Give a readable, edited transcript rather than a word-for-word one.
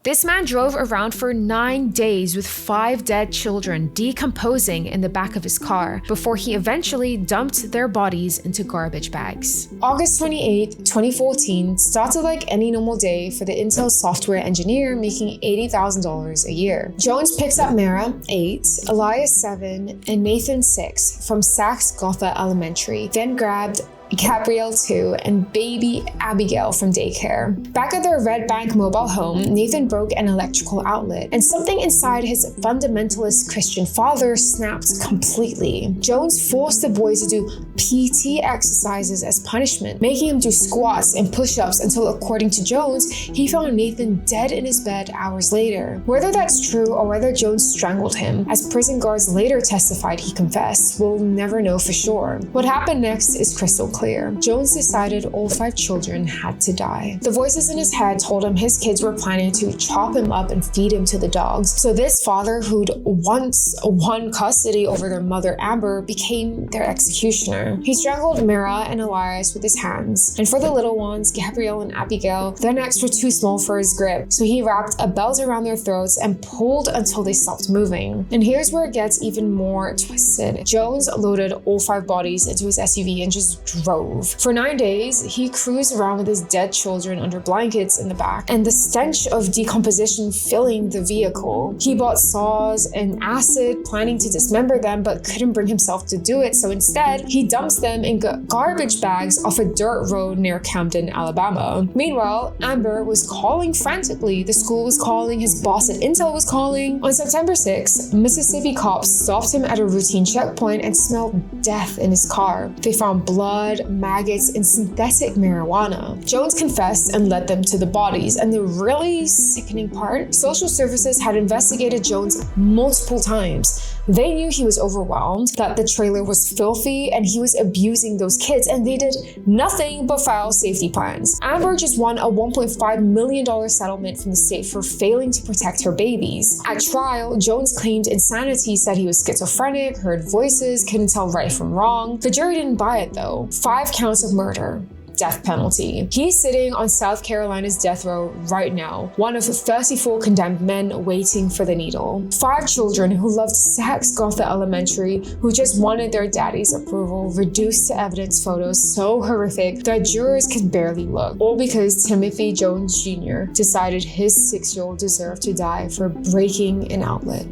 This man drove around for 9 days with 5 dead children decomposing in the back of his car before he eventually dumped their bodies into garbage bags. August 28, 2014 started like any normal day for the Intel software engineer making $80,000 a year. Jones picks up Mara, 8, Elias, 7, and Nathan, 6 from Saks Gotha Elementary, then grabbed Gabrielle, 2, and baby Abigail from daycare. Back at their Red Bank mobile home, Nathan broke an electrical outlet, and something inside his fundamentalist Christian father snapped completely. Jones forced the boy to do PT exercises as punishment, making him do squats and push-ups until, according to Jones, he found Nathan dead in his bed hours later. Whether that's true or whether Jones strangled him, as prison guards later testified he confessed, we'll never know for sure. What happened next is crystal clear. Jones decided all 5 children had to die. The voices in his head told him his kids were planning to chop him up and feed him to the dogs. So this father, who'd once won custody over their mother Amber, became their executioner. He strangled Mara and Elias with his hands, and for the little ones, Gabrielle and Abigail, their necks were too small for his grip, so he wrapped a belt around their throats and pulled until they stopped moving. And here's where it gets even more twisted. Jones loaded all 5 bodies into his SUV and just drove. For 9 days, he cruised around with his dead children under blankets in the back, and the stench of decomposition filling the vehicle. He bought saws and acid, planning to dismember them, but couldn't bring himself to do it, so instead, he dumps them in garbage bags off a dirt road near Camden, Alabama. Meanwhile, Amber was calling frantically. The school was calling, his boss at Intel was calling. On September 6, Mississippi cops stopped him at a routine checkpoint and smelled death in his car. They found blood, maggots, and synthetic marijuana. Jones confessed and led them to the bodies, and the really sickening part, social services had investigated Jones multiple times. They knew he was overwhelmed, that the trailer was filthy, and he was abusing those kids, and they did nothing but file safety plans. Amber just won a $1.5 million settlement from the state for failing to protect her babies. At trial, Jones claimed insanity, said he was schizophrenic, heard voices, couldn't tell right from wrong. The jury didn't buy it though. 5 counts of murder. Death penalty. He's sitting on South Carolina's death row right now, one of 34 condemned men waiting for the needle. 5 children who loved Saks Gotha Elementary, who just wanted their daddy's approval, reduced to evidence photos so horrific that jurors could barely look, all because Timothy Jones Jr. decided his 6-year-old deserved to die for breaking an outlet.